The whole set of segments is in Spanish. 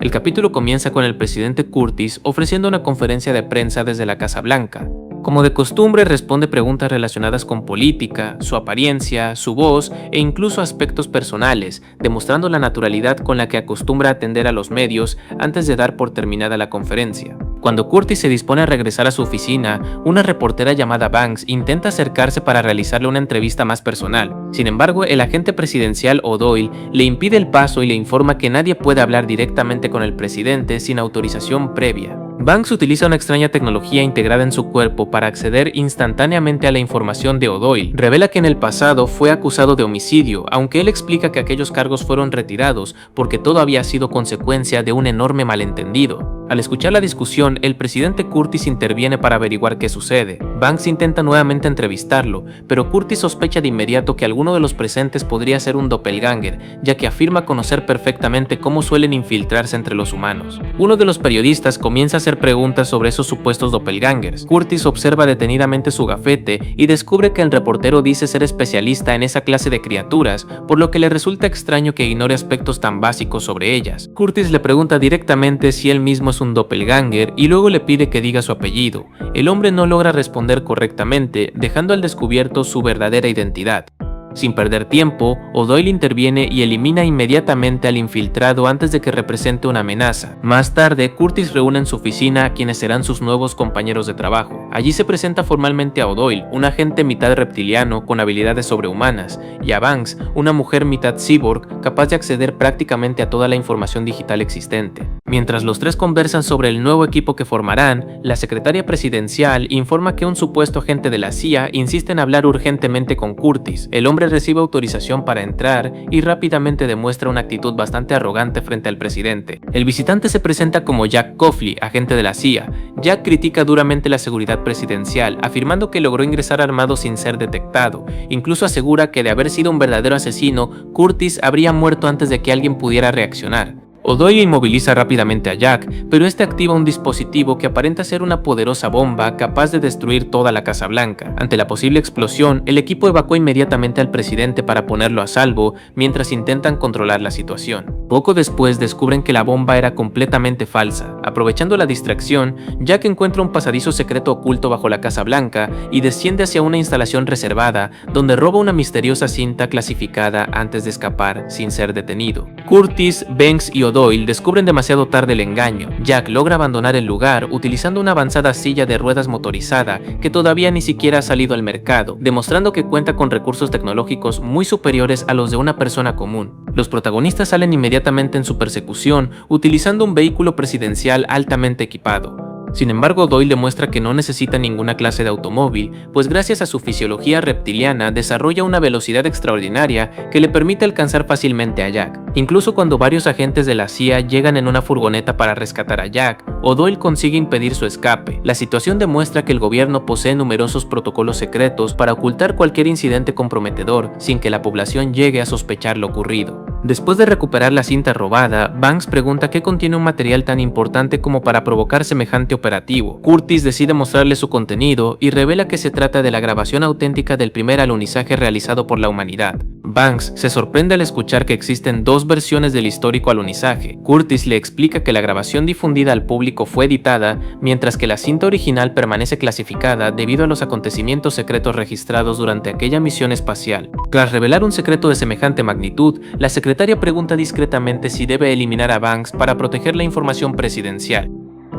El capítulo comienza con el presidente Curtis ofreciendo una conferencia de prensa desde la Casa Blanca. Como de costumbre, responde preguntas relacionadas con política, su apariencia, su voz e incluso aspectos personales, demostrando la naturalidad con la que acostumbra atender a los medios antes de dar por terminada la conferencia. Cuando Curtis se dispone a regresar a su oficina, una reportera llamada Banks intenta acercarse para realizarle una entrevista más personal. Sin embargo, el agente presidencial O'Doyle le impide el paso y le informa que nadie puede hablar directamente con el presidente sin autorización previa. Banks utiliza una extraña tecnología integrada en su cuerpo para acceder instantáneamente a la información de O'Doyle. Revela que en el pasado fue acusado de homicidio, aunque él explica que aquellos cargos fueron retirados porque todo había sido consecuencia de un enorme malentendido. Al escuchar la discusión, el presidente Curtis interviene para averiguar qué sucede. Banks intenta nuevamente entrevistarlo, pero Curtis sospecha de inmediato que alguno de los presentes podría ser un doppelganger, ya que afirma conocer perfectamente cómo suelen infiltrarse entre los humanos. Uno de los periodistas comienza a hacer preguntas sobre esos supuestos doppelgangers. Curtis observa detenidamente su gafete y descubre que el reportero dice ser especialista en esa clase de criaturas, por lo que le resulta extraño que ignore aspectos tan básicos sobre ellas. Curtis le pregunta directamente si él mismo es un doppelganger y luego le pide que diga su apellido. El hombre no logra responder correctamente, dejando al descubierto su verdadera identidad. Sin perder tiempo, O'Doyle interviene y elimina inmediatamente al infiltrado antes de que represente una amenaza. Más tarde, Curtis reúne en su oficina a quienes serán sus nuevos compañeros de trabajo. Allí se presenta formalmente a O'Doyle, un agente mitad reptiliano con habilidades sobrehumanas, y a Banks, una mujer mitad cyborg capaz de acceder prácticamente a toda la información digital existente. Mientras los tres conversan sobre el nuevo equipo que formarán, la secretaria presidencial informa que un supuesto agente de la CIA insiste en hablar urgentemente con Curtis. El hombre recibe autorización para entrar y rápidamente demuestra una actitud bastante arrogante frente al presidente. El visitante se presenta como Jack Coughlin, agente de la CIA. Jack critica duramente la seguridad presidencial, afirmando que logró ingresar armado sin ser detectado. Incluso asegura que de haber sido un verdadero asesino, Curtis habría muerto antes de que alguien pudiera reaccionar. O'Doyle inmoviliza rápidamente a Jack, pero este activa un dispositivo que aparenta ser una poderosa bomba capaz de destruir toda la Casa Blanca. Ante la posible explosión, el equipo evacúa inmediatamente al presidente para ponerlo a salvo, mientras intentan controlar la situación. Poco después descubren que la bomba era completamente falsa. Aprovechando la distracción, Jack encuentra un pasadizo secreto oculto bajo la Casa Blanca y desciende hacia una instalación reservada, donde roba una misteriosa cinta clasificada antes de escapar sin ser detenido. Curtis, Banks y O'Doyle descubren demasiado tarde el engaño. Jack logra abandonar el lugar utilizando una avanzada silla de ruedas motorizada que todavía ni siquiera ha salido al mercado, demostrando que cuenta con recursos tecnológicos muy superiores a los de una persona común. Los protagonistas salen inmediatamente en su persecución utilizando un vehículo presidencial altamente equipado. Sin embargo, Doyle demuestra que no necesita ninguna clase de automóvil, pues gracias a su fisiología reptiliana desarrolla una velocidad extraordinaria que le permite alcanzar fácilmente a Jack. Incluso cuando varios agentes de la CIA llegan en una furgoneta para rescatar a Jack, O'Doyle consigue impedir su escape. La situación demuestra que el gobierno posee numerosos protocolos secretos para ocultar cualquier incidente comprometedor sin que la población llegue a sospechar lo ocurrido. Después de recuperar la cinta robada, Banks pregunta qué contiene un material tan importante como para provocar semejante operativo. Curtis decide mostrarle su contenido y revela que se trata de la grabación auténtica del primer alunizaje realizado por la humanidad. Banks se sorprende al escuchar que existen dos versiones del histórico alunizaje. Curtis le explica que la grabación difundida al público fue editada, mientras que la cinta original permanece clasificada debido a los acontecimientos secretos registrados durante aquella misión espacial. Tras revelar un secreto de semejante magnitud, la secretaria pregunta discretamente si debe eliminar a Banks para proteger la información presidencial.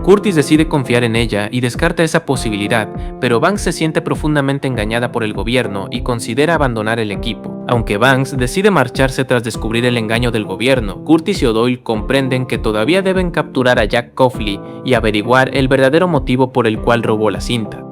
Curtis decide confiar en ella y descarta esa posibilidad, pero Banks se siente profundamente engañada por el gobierno y considera abandonar el equipo. Aunque Banks decide marcharse tras descubrir el engaño del gobierno, Curtis y O'Doyle comprenden que todavía deben capturar a Jack Coughlin y averiguar el verdadero motivo por el cual robó la cinta.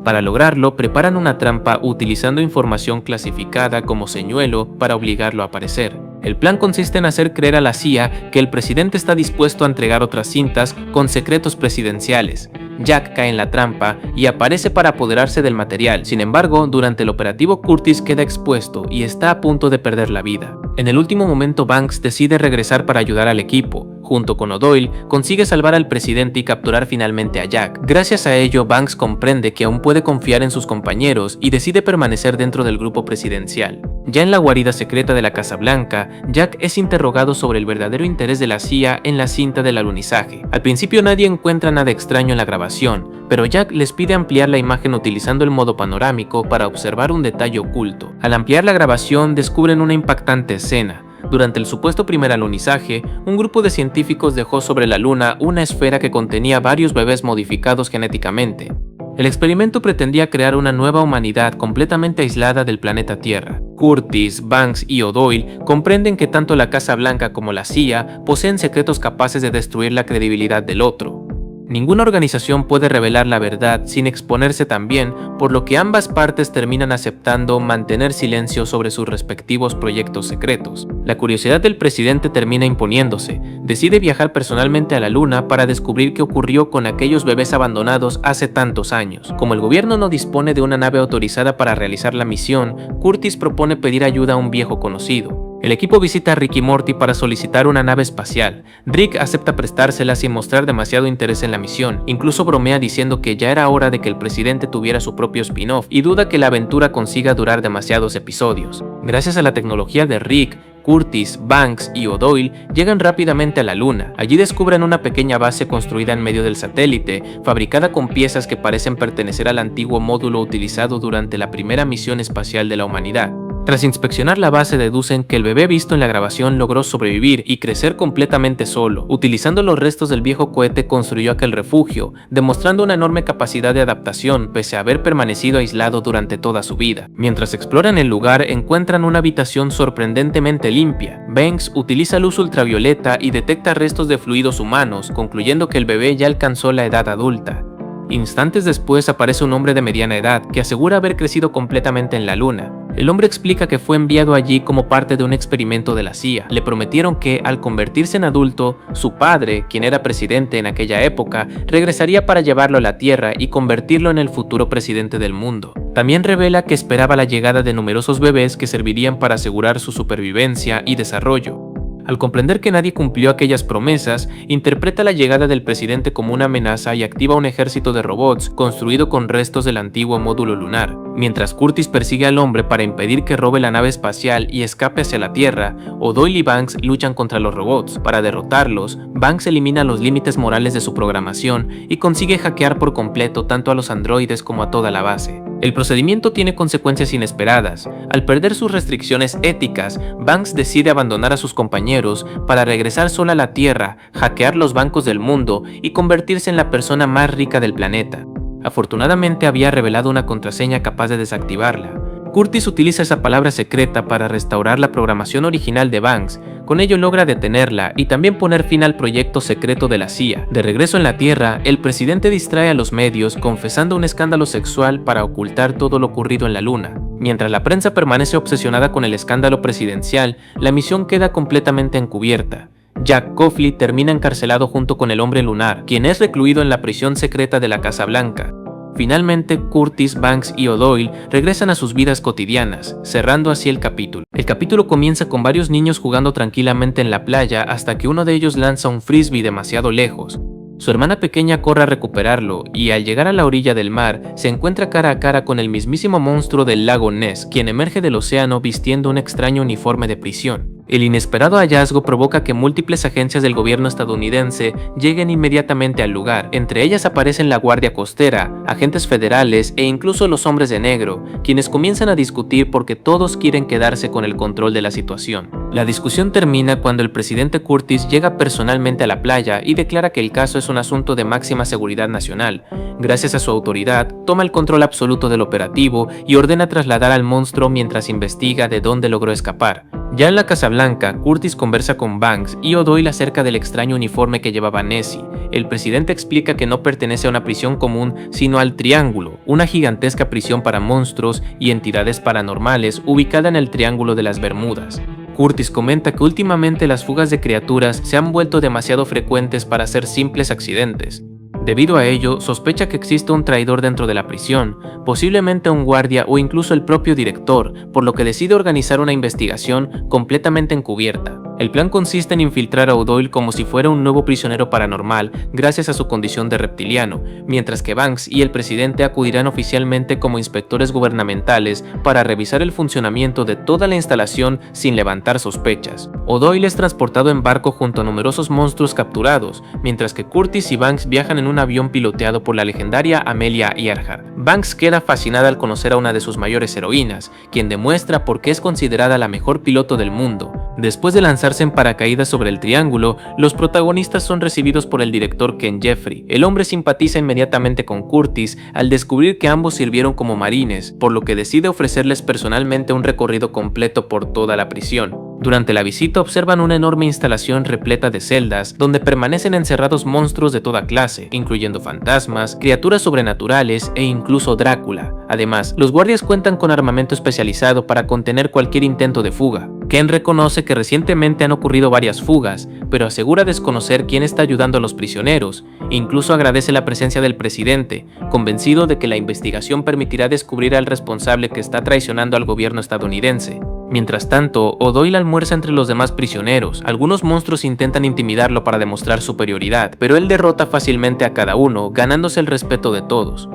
Para lograrlo, preparan una trampa utilizando información clasificada como señuelo para obligarlo a aparecer. El plan consiste en hacer creer a la CIA que el presidente está dispuesto a entregar otras cintas con secretos presidenciales. Jack cae en la trampa y aparece para apoderarse del material. Sin embargo, durante el operativo Curtis queda expuesto y está a punto de perder la vida. En el último momento, Banks decide regresar para ayudar al equipo. Junto con O'Doyle, consigue salvar al presidente y capturar finalmente a Jack. Gracias a ello, Banks comprende que aún puede confiar en sus compañeros y decide permanecer dentro del grupo presidencial. Ya en la guarida secreta de la Casa Blanca, Jack es interrogado sobre el verdadero interés de la CIA en la cinta del alunizaje. Al principio nadie encuentra nada extraño en la grabación, pero Jack les pide ampliar la imagen utilizando el modo panorámico para observar un detalle oculto. Al ampliar la grabación, descubren una impactante escena. Durante el supuesto primer alunizaje, un grupo de científicos dejó sobre la Luna una esfera que contenía varios bebés modificados genéticamente. El experimento pretendía crear una nueva humanidad completamente aislada del planeta Tierra. Curtis, Banks y O'Doyle comprenden que tanto la Casa Blanca como la CIA poseen secretos capaces de destruir la credibilidad del otro. Ninguna organización puede revelar la verdad sin exponerse también, por lo que ambas partes terminan aceptando mantener silencio sobre sus respectivos proyectos secretos. La curiosidad del presidente termina imponiéndose. Decide viajar personalmente a la Luna para descubrir qué ocurrió con aquellos bebés abandonados hace tantos años. Como el gobierno no dispone de una nave autorizada para realizar la misión, Curtis propone pedir ayuda a un viejo conocido. El equipo visita a Rick y Morty para solicitar una nave espacial. Rick acepta prestársela sin mostrar demasiado interés en la misión, incluso bromea diciendo que ya era hora de que el presidente tuviera su propio spin-off y duda que la aventura consiga durar demasiados episodios. Gracias a la tecnología de Rick, Curtis, Banks y O'Doyle llegan rápidamente a la Luna. Allí descubren una pequeña base construida en medio del satélite, fabricada con piezas que parecen pertenecer al antiguo módulo utilizado durante la primera misión espacial de la humanidad. Tras inspeccionar la base, deducen que el bebé visto en la grabación logró sobrevivir y crecer completamente solo. Utilizando los restos del viejo cohete construyó aquel refugio, demostrando una enorme capacidad de adaptación pese a haber permanecido aislado durante toda su vida. Mientras exploran el lugar, encuentran una habitación sorprendentemente limpia. Banks utiliza luz ultravioleta y detecta restos de fluidos humanos, concluyendo que el bebé ya alcanzó la edad adulta. Instantes después aparece un hombre de mediana edad que asegura haber crecido completamente en la Luna. El hombre explica que fue enviado allí como parte de un experimento de la CIA. Le prometieron que, al convertirse en adulto, su padre, quien era presidente en aquella época, regresaría para llevarlo a la Tierra y convertirlo en el futuro presidente del mundo. También revela que esperaba la llegada de numerosos bebés que servirían para asegurar su supervivencia y desarrollo. Al comprender que nadie cumplió aquellas promesas, interpreta la llegada del presidente como una amenaza y activa un ejército de robots construido con restos del antiguo módulo lunar. Mientras Curtis persigue al hombre para impedir que robe la nave espacial y escape hacia la Tierra, O'Doyle y Banks luchan contra los robots. Para derrotarlos, Banks elimina los límites morales de su programación y consigue hackear por completo tanto a los androides como a toda la base. El procedimiento tiene consecuencias inesperadas. Al perder sus restricciones éticas, Banks decide abandonar a sus compañeros para regresar sola a la Tierra, hackear los bancos del mundo y convertirse en la persona más rica del planeta. Afortunadamente había revelado una contraseña capaz de desactivarla. Curtis utiliza esa palabra secreta para restaurar la programación original de Banks. Con ello logra detenerla y también poner fin al proyecto secreto de la CIA. De regreso en la Tierra, el presidente distrae a los medios confesando un escándalo sexual para ocultar todo lo ocurrido en la Luna. Mientras la prensa permanece obsesionada con el escándalo presidencial, la misión queda completamente encubierta. Jack Coughlin termina encarcelado junto con el hombre lunar, quien es recluido en la prisión secreta de la Casa Blanca. Finalmente, Curtis, Banks y O'Doyle regresan a sus vidas cotidianas, cerrando así el capítulo. El capítulo comienza con varios niños jugando tranquilamente en la playa hasta que uno de ellos lanza un frisbee demasiado lejos. Su hermana pequeña corre a recuperarlo y al llegar a la orilla del mar se encuentra cara a cara con el mismísimo monstruo del lago Ness, quien emerge del océano vistiendo un extraño uniforme de prisión. El inesperado hallazgo provoca que múltiples agencias del gobierno estadounidense lleguen inmediatamente al lugar. Entre ellas aparecen la Guardia Costera, agentes federales e incluso los hombres de negro, quienes comienzan a discutir porque todos quieren quedarse con el control de la situación. La discusión termina cuando el presidente Curtis llega personalmente a la playa y declara que el caso es un asunto de máxima seguridad nacional. Gracias a su autoridad, toma el control absoluto del operativo y ordena trasladar al monstruo mientras investiga de dónde logró escapar. Ya en la Casa Blanca, Curtis conversa con Banks y O'Doyle acerca del extraño uniforme que llevaba Nessie. El presidente explica que no pertenece a una prisión común, sino al Triángulo, una gigantesca prisión para monstruos y entidades paranormales ubicada en el Triángulo de las Bermudas. Curtis comenta que últimamente las fugas de criaturas se han vuelto demasiado frecuentes para ser simples accidentes. Debido a ello, sospecha que existe un traidor dentro de la prisión, posiblemente un guardia o incluso el propio director, por lo que decide organizar una investigación completamente encubierta. El plan consiste en infiltrar a O'Doyle como si fuera un nuevo prisionero paranormal gracias a su condición de reptiliano, mientras que Banks y el presidente acudirán oficialmente como inspectores gubernamentales para revisar el funcionamiento de toda la instalación sin levantar sospechas. O'Doyle es transportado en barco junto a numerosos monstruos capturados, mientras que Curtis y Banks viajan en un avión piloteado por la legendaria Amelia Earhart. Banks queda fascinada al conocer a una de sus mayores heroínas, quien demuestra por qué es considerada la mejor piloto del mundo. Después de lanzarse en paracaídas sobre el triángulo, los protagonistas son recibidos por el director Ken Jeffrey. El hombre simpatiza inmediatamente con Curtis al descubrir que ambos sirvieron como marines, por lo que decide ofrecerles personalmente un recorrido completo por toda la prisión. Durante la visita observan una enorme instalación repleta de celdas donde permanecen encerrados monstruos de toda clase, incluyendo fantasmas, criaturas sobrenaturales e incluso Drácula. Además, los guardias cuentan con armamento especializado para contener cualquier intento de fuga. Ken reconoce que recientemente han ocurrido varias fugas, pero asegura desconocer quién está ayudando a los prisioneros. Incluso agradece la presencia del presidente, convencido de que la investigación permitirá descubrir al responsable que está traicionando al gobierno estadounidense. Mientras tanto, O'Doyle almuerza entre los demás prisioneros. Algunos monstruos intentan intimidarlo para demostrar superioridad, pero él derrota fácilmente a cada uno, ganándose el respeto de todos.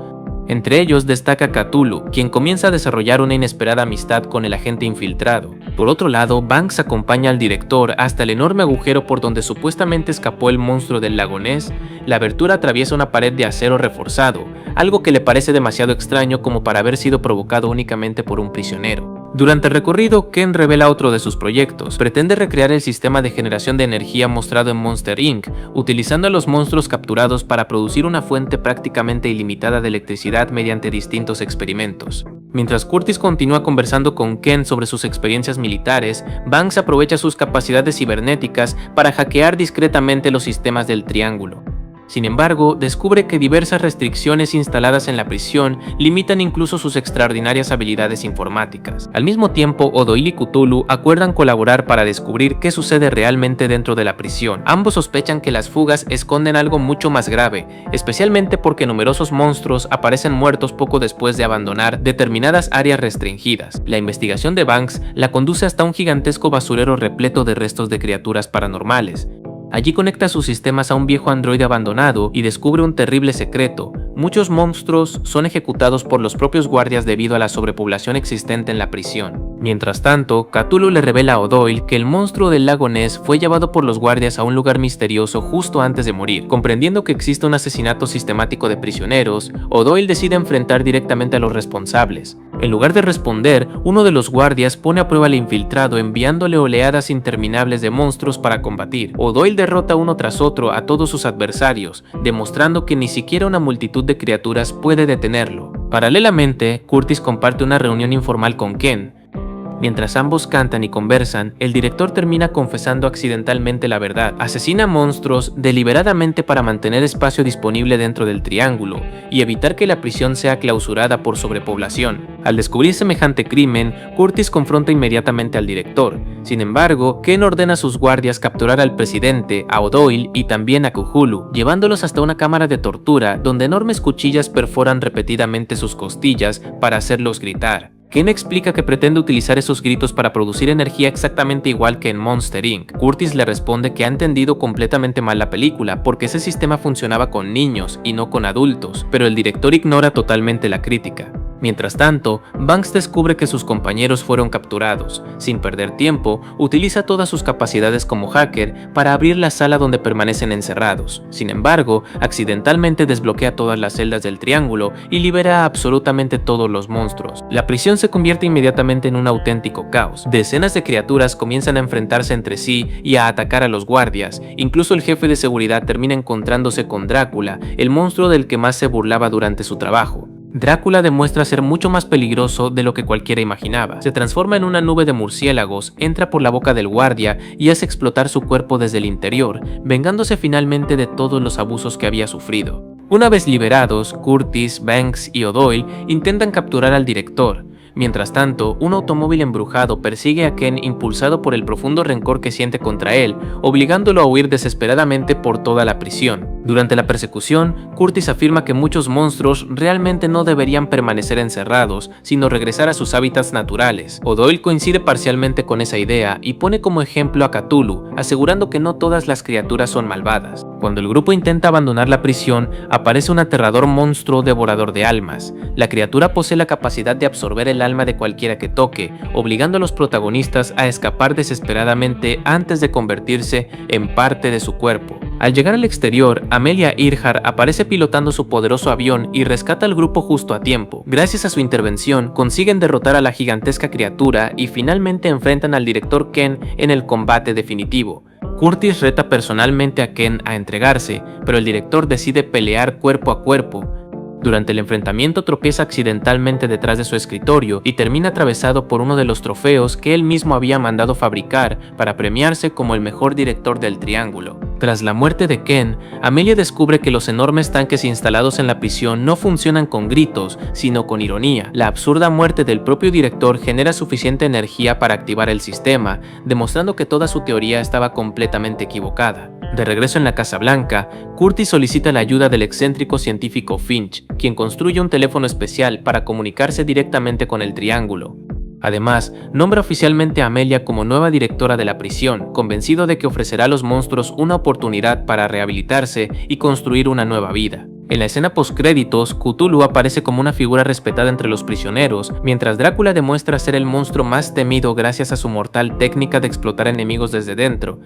Entre ellos destaca Cthulhu, quien comienza a desarrollar una inesperada amistad con el agente infiltrado. Por otro lado, Banks acompaña al director hasta el enorme agujero por donde supuestamente escapó el monstruo del lago Ness. La abertura atraviesa una pared de acero reforzado, algo que le parece demasiado extraño como para haber sido provocado únicamente por un prisionero. Durante el recorrido, Ken revela otro de sus proyectos. Pretende recrear el sistema de generación de energía mostrado en Monster Inc., utilizando a los monstruos capturados para producir una fuente prácticamente ilimitada de electricidad mediante distintos experimentos. Mientras Curtis continúa conversando con Ken sobre sus experiencias militares, Banks aprovecha sus capacidades cibernéticas para hackear discretamente los sistemas del Triángulo. Sin embargo, descubre que diversas restricciones instaladas en la prisión limitan incluso sus extraordinarias habilidades informáticas. Al mismo tiempo, O'Doyle y Cthulhu acuerdan colaborar para descubrir qué sucede realmente dentro de la prisión. Ambos sospechan que las fugas esconden algo mucho más grave, especialmente porque numerosos monstruos aparecen muertos poco después de abandonar determinadas áreas restringidas. La investigación de Banks la conduce hasta un gigantesco basurero repleto de restos de criaturas paranormales. Allí conecta sus sistemas a un viejo androide abandonado y descubre un terrible secreto. Muchos monstruos son ejecutados por los propios guardias debido a la sobrepoblación existente en la prisión. Mientras tanto, Cthulhu le revela a O'Doyle que el monstruo del lago Ness fue llevado por los guardias a un lugar misterioso justo antes de morir. Comprendiendo que existe un asesinato sistemático de prisioneros, O'Doyle decide enfrentar directamente a los responsables. En lugar de responder, uno de los guardias pone a prueba al infiltrado enviándole oleadas interminables de monstruos para combatir. O'Doyle derrota uno tras otro a todos sus adversarios, demostrando que ni siquiera una multitud de criaturas puede detenerlo. Paralelamente, Curtis comparte una reunión informal con Ken. Mientras ambos cantan y conversan, el director termina confesando accidentalmente la verdad. Asesina monstruos deliberadamente para mantener espacio disponible dentro del triángulo y evitar que la prisión sea clausurada por sobrepoblación. Al descubrir semejante crimen, Curtis confronta inmediatamente al director. Sin embargo, Ken ordena a sus guardias capturar al presidente, a O'Doyle y también a Cthulhu, llevándolos hasta una cámara de tortura donde enormes cuchillas perforan repetidamente sus costillas para hacerlos gritar. Ken explica que pretende utilizar esos gritos para producir energía exactamente igual que en Monster Inc. Curtis le responde que ha entendido completamente mal la película porque ese sistema funcionaba con niños y no con adultos, pero el director ignora totalmente la crítica. Mientras tanto, Banks descubre que sus compañeros fueron capturados. Sin perder tiempo, utiliza todas sus capacidades como hacker para abrir la sala donde permanecen encerrados. Sin embargo, accidentalmente desbloquea todas las celdas del triángulo y libera a absolutamente todos los monstruos. La prisión se convierte inmediatamente en un auténtico caos. Decenas de criaturas comienzan a enfrentarse entre sí y a atacar a los guardias. Incluso el jefe de seguridad termina encontrándose con Drácula, el monstruo del que más se burlaba durante su trabajo. Drácula demuestra ser mucho más peligroso de lo que cualquiera imaginaba. Se transforma en una nube de murciélagos, entra por la boca del guardia y hace explotar su cuerpo desde el interior, vengándose finalmente de todos los abusos que había sufrido. Una vez liberados, Curtis, Banks y O'Doyle intentan capturar al director. Mientras tanto, un automóvil embrujado persigue a Ken impulsado por el profundo rencor que siente contra él, obligándolo a huir desesperadamente por toda la prisión. Durante la persecución, Curtis afirma que muchos monstruos realmente no deberían permanecer encerrados, sino regresar a sus hábitats naturales. O'Doyle coincide parcialmente con esa idea y pone como ejemplo a Cthulhu, asegurando que no todas las criaturas son malvadas. Cuando el grupo intenta abandonar la prisión, aparece un aterrador monstruo devorador de almas. La criatura posee la capacidad de absorber el alma de cualquiera que toque, obligando a los protagonistas a escapar desesperadamente antes de convertirse en parte de su cuerpo. Al llegar al exterior, Amelia Earhart aparece pilotando su poderoso avión y rescata al grupo justo a tiempo. Gracias a su intervención, consiguen derrotar a la gigantesca criatura y finalmente enfrentan al director Ken en el combate definitivo. Curtis reta personalmente a Ken a entregarse, pero el director decide pelear cuerpo a cuerpo. Durante el enfrentamiento tropieza accidentalmente detrás de su escritorio y termina atravesado por uno de los trofeos que él mismo había mandado fabricar para premiarse como el mejor director del Triángulo. Tras la muerte de Ken, Amelia descubre que los enormes tanques instalados en la prisión no funcionan con gritos, sino con ironía. La absurda muerte del propio director genera suficiente energía para activar el sistema, demostrando que toda su teoría estaba completamente equivocada. De regreso en la Casa Blanca, Curtis solicita la ayuda del excéntrico científico Finch, quien construye un teléfono especial para comunicarse directamente con el Triángulo. Además, nombra oficialmente a Amelia como nueva directora de la prisión, convencido de que ofrecerá a los monstruos una oportunidad para rehabilitarse y construir una nueva vida. En la escena postcréditos, Cthulhu aparece como una figura respetada entre los prisioneros, mientras Drácula demuestra ser el monstruo más temido gracias a su mortal técnica de explotar enemigos desde dentro.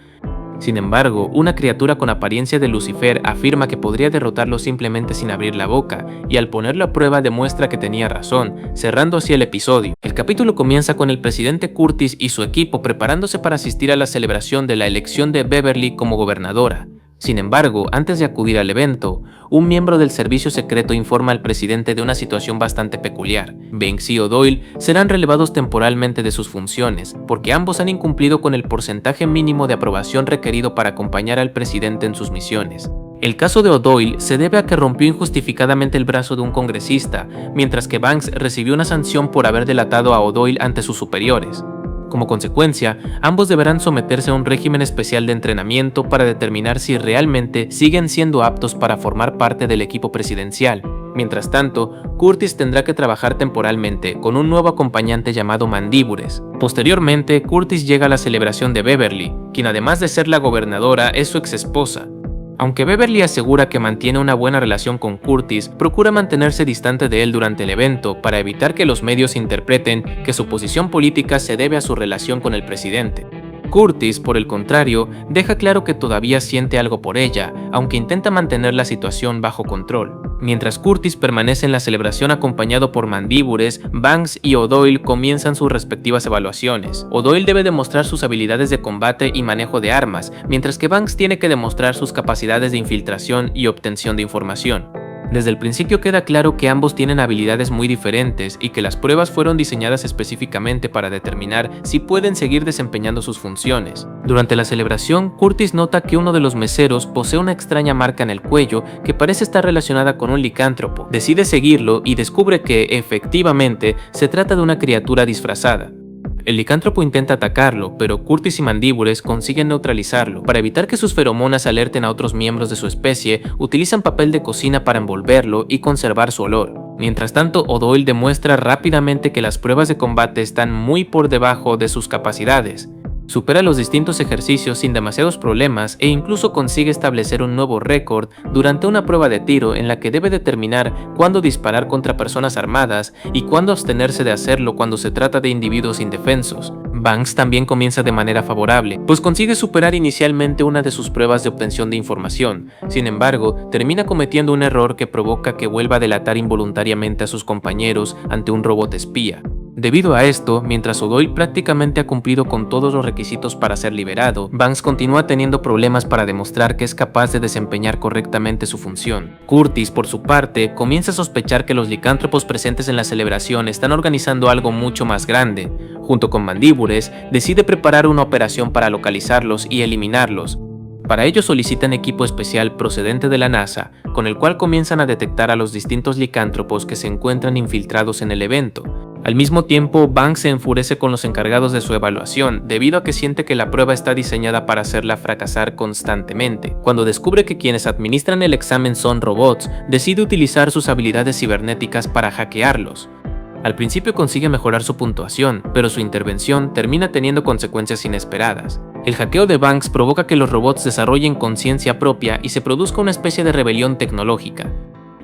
Sin embargo, una criatura con apariencia de Lucifer afirma que podría derrotarlo simplemente sin abrir la boca, y al ponerlo a prueba demuestra que tenía razón, cerrando así el episodio. El capítulo comienza con el presidente Curtis y su equipo preparándose para asistir a la celebración de la elección de Beverly como gobernadora. Sin embargo, antes de acudir al evento, un miembro del servicio secreto informa al presidente de una situación bastante peculiar. Banks y O'Doyle serán relevados temporalmente de sus funciones, porque ambos han incumplido con el porcentaje mínimo de aprobación requerido para acompañar al presidente en sus misiones. El caso de O'Doyle se debe a que rompió injustificadamente el brazo de un congresista, mientras que Banks recibió una sanción por haber delatado a O'Doyle ante sus superiores. Como consecuencia, ambos deberán someterse a un régimen especial de entrenamiento para determinar si realmente siguen siendo aptos para formar parte del equipo presidencial. Mientras tanto, Curtis tendrá que trabajar temporalmente con un nuevo acompañante llamado Mandíbules. Posteriormente, Curtis llega a la celebración de Beverly, quien además de ser la gobernadora es su exesposa. Aunque Beverly asegura que mantiene una buena relación con Curtis, procura mantenerse distante de él durante el evento para evitar que los medios interpreten que su posición política se debe a su relación con el presidente. Curtis, por el contrario, deja claro que todavía siente algo por ella, aunque intenta mantener la situación bajo control. Mientras Curtis permanece en la celebración acompañado por Mandíbules, Banks y O'Doyle comienzan sus respectivas evaluaciones. O'Doyle debe demostrar sus habilidades de combate y manejo de armas, mientras que Banks tiene que demostrar sus capacidades de infiltración y obtención de información. Desde el principio queda claro que ambos tienen habilidades muy diferentes y que las pruebas fueron diseñadas específicamente para determinar si pueden seguir desempeñando sus funciones. Durante la celebración, Curtis nota que uno de los meseros posee una extraña marca en el cuello que parece estar relacionada con un licántropo. Decide seguirlo y descubre que, efectivamente, se trata de una criatura disfrazada. El licántropo intenta atacarlo, pero Curtis y Mandíbules consiguen neutralizarlo. Para evitar que sus feromonas alerten a otros miembros de su especie, utilizan papel de cocina para envolverlo y conservar su olor. Mientras tanto, O'Doyle demuestra rápidamente que las pruebas de combate están muy por debajo de sus capacidades. Supera los distintos ejercicios sin demasiados problemas e incluso consigue establecer un nuevo récord durante una prueba de tiro en la que debe determinar cuándo disparar contra personas armadas y cuándo abstenerse de hacerlo cuando se trata de individuos indefensos. Banks también comienza de manera favorable, pues consigue superar inicialmente una de sus pruebas de obtención de información. Sin embargo, termina cometiendo un error que provoca que vuelva a delatar involuntariamente a sus compañeros ante un robot espía. Debido a esto, mientras O'Doyle prácticamente ha cumplido con todos los requisitos para ser liberado, Banks continúa teniendo problemas para demostrar que es capaz de desempeñar correctamente su función. Curtis, por su parte, comienza a sospechar que los licántropos presentes en la celebración están organizando algo mucho más grande. Junto con Mandíbules, decide preparar una operación para localizarlos y eliminarlos. Para ello solicitan equipo especial procedente de la NASA, con el cual comienzan a detectar a los distintos licántropos que se encuentran infiltrados en el evento. Al mismo tiempo, Banks se enfurece con los encargados de su evaluación, debido a que siente que la prueba está diseñada para hacerla fracasar constantemente. Cuando descubre que quienes administran el examen son robots, decide utilizar sus habilidades cibernéticas para hackearlos. Al principio consigue mejorar su puntuación, pero su intervención termina teniendo consecuencias inesperadas. El hackeo de Banks provoca que los robots desarrollen conciencia propia y se produzca una especie de rebelión tecnológica.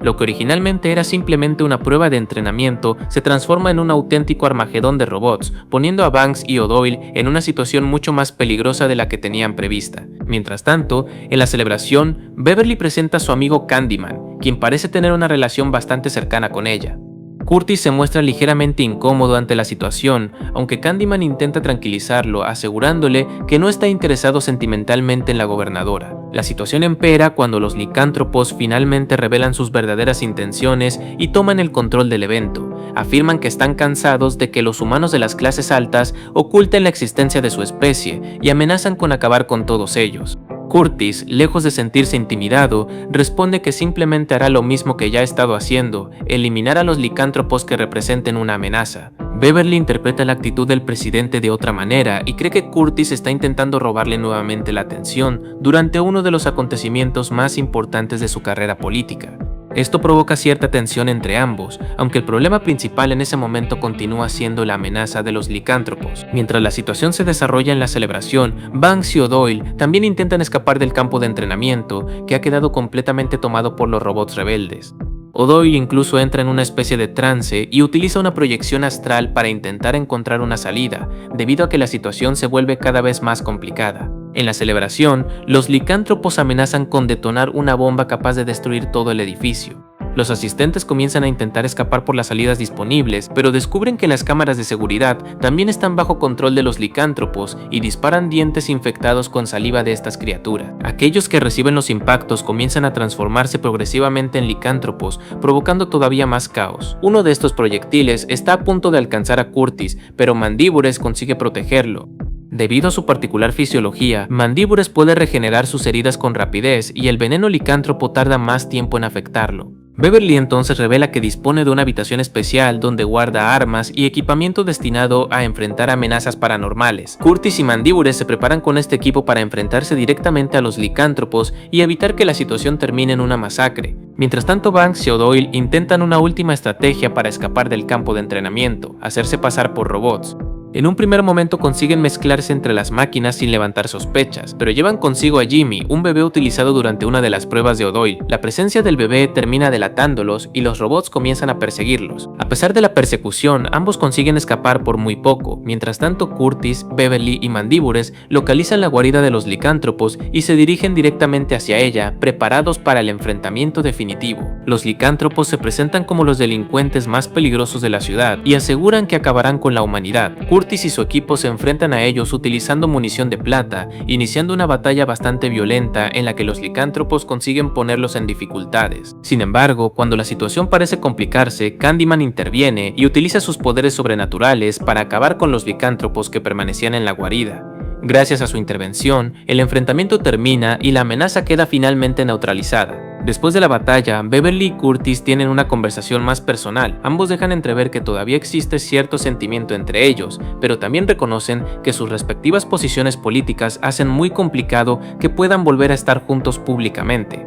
Lo que originalmente era simplemente una prueba de entrenamiento se transforma en un auténtico Armagedón de robots, poniendo a Banks y O'Doyle en una situación mucho más peligrosa de la que tenían prevista. Mientras tanto, en la celebración, Beverly presenta a su amigo Candyman, quien parece tener una relación bastante cercana con ella. Curtis se muestra ligeramente incómodo ante la situación, aunque Candyman intenta tranquilizarlo, asegurándole que no está interesado sentimentalmente en la gobernadora. La situación empera cuando los licántropos finalmente revelan sus verdaderas intenciones y toman el control del evento. Afirman que están cansados de que los humanos de las clases altas oculten la existencia de su especie y amenazan con acabar con todos ellos. Curtis, lejos de sentirse intimidado, responde que simplemente hará lo mismo que ya ha estado haciendo, eliminar a los licántropos que representen una amenaza. Beverly interpreta la actitud del presidente de otra manera y cree que Curtis está intentando robarle nuevamente la atención durante uno de los acontecimientos más importantes de su carrera política. Esto provoca cierta tensión entre ambos, aunque el problema principal en ese momento continúa siendo la amenaza de los licántropos. Mientras la situación se desarrolla en la celebración, Banks y O'Doyle también intentan escapar del campo de entrenamiento, que ha quedado completamente tomado por los robots rebeldes. O'Doyle incluso entra en una especie de trance y utiliza una proyección astral para intentar encontrar una salida, debido a que la situación se vuelve cada vez más complicada. En la celebración, los licántropos amenazan con detonar una bomba capaz de destruir todo el edificio. Los asistentes comienzan a intentar escapar por las salidas disponibles, pero descubren que las cámaras de seguridad también están bajo control de los licántropos y disparan dientes infectados con saliva de estas criaturas. Aquellos que reciben los impactos comienzan a transformarse progresivamente en licántropos, provocando todavía más caos. Uno de estos proyectiles está a punto de alcanzar a Curtis, pero Mandíbules consigue protegerlo. Debido a su particular fisiología, Mandíbules puede regenerar sus heridas con rapidez y el veneno licántropo tarda más tiempo en afectarlo. Beverly entonces revela que dispone de una habitación especial donde guarda armas y equipamiento destinado a enfrentar amenazas paranormales. Curtis y Mandíbules se preparan con este equipo para enfrentarse directamente a los licántropos y evitar que la situación termine en una masacre. Mientras tanto, Banks y O'Doyle intentan una última estrategia para escapar del campo de entrenamiento, hacerse pasar por robots. En un primer momento consiguen mezclarse entre las máquinas sin levantar sospechas, pero llevan consigo a Jimmy, un bebé utilizado durante una de las pruebas de O'Doyle. La presencia del bebé termina delatándolos y los robots comienzan a perseguirlos. A pesar de la persecución, ambos consiguen escapar por muy poco. Mientras tanto, Curtis, Beverly y Mandíbules localizan la guarida de los licántropos y se dirigen directamente hacia ella, preparados para el enfrentamiento definitivo. Los licántropos se presentan como los delincuentes más peligrosos de la ciudad y aseguran que acabarán con la humanidad. Curtis y su equipo se enfrentan a ellos utilizando munición de plata, iniciando una batalla bastante violenta en la que los licántropos consiguen ponerlos en dificultades. Sin embargo, cuando la situación parece complicarse, Candyman interviene y utiliza sus poderes sobrenaturales para acabar con los licántropos que permanecían en la guarida. Gracias a su intervención, el enfrentamiento termina y la amenaza queda finalmente neutralizada. Después de la batalla, Beverly y Curtis tienen una conversación más personal. Ambos dejan entrever que todavía existe cierto sentimiento entre ellos, pero también reconocen que sus respectivas posiciones políticas hacen muy complicado que puedan volver a estar juntos públicamente.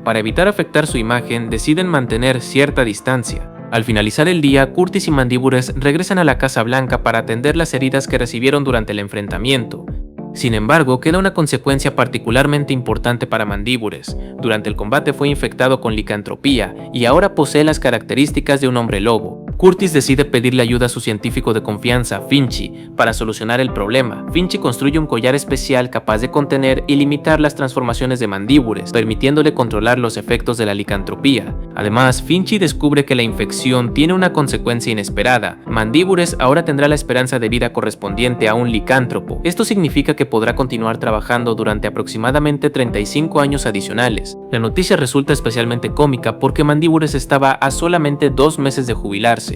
Para evitar afectar su imagen, deciden mantener cierta distancia. Al finalizar el día, Curtis y Mandíbules regresan a la Casa Blanca para atender las heridas que recibieron durante el enfrentamiento. Sin embargo, queda una consecuencia particularmente importante para Mandíbules. Durante el combate fue infectado con licantropía y ahora posee las características de un hombre lobo. Curtis decide pedirle ayuda a su científico de confianza, Finchy, para solucionar el problema. Finchy construye un collar especial capaz de contener y limitar las transformaciones de Mandíbules, permitiéndole controlar los efectos de la licantropía. Además, Finchy descubre que la infección tiene una consecuencia inesperada. Mandíbules ahora tendrá la esperanza de vida correspondiente a un licántropo. Esto significa que podrá continuar trabajando durante aproximadamente 35 años adicionales. La noticia resulta especialmente cómica porque Mandíbules estaba a solamente 2 meses de jubilarse.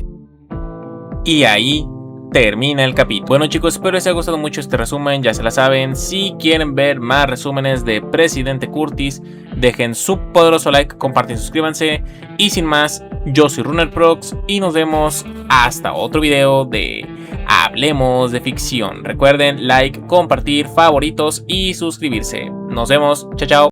Y ahí termina el capítulo. Bueno chicos, espero les haya gustado mucho este resumen, ya se la saben. Si quieren ver más resúmenes de Presidente Curtis, dejen su poderoso like, compartan, suscríbanse. Y sin más, yo soy RunnerProx y nos vemos hasta otro video de Hablemos de Ficción. Recuerden like, compartir, favoritos y suscribirse. Nos vemos, chao chao.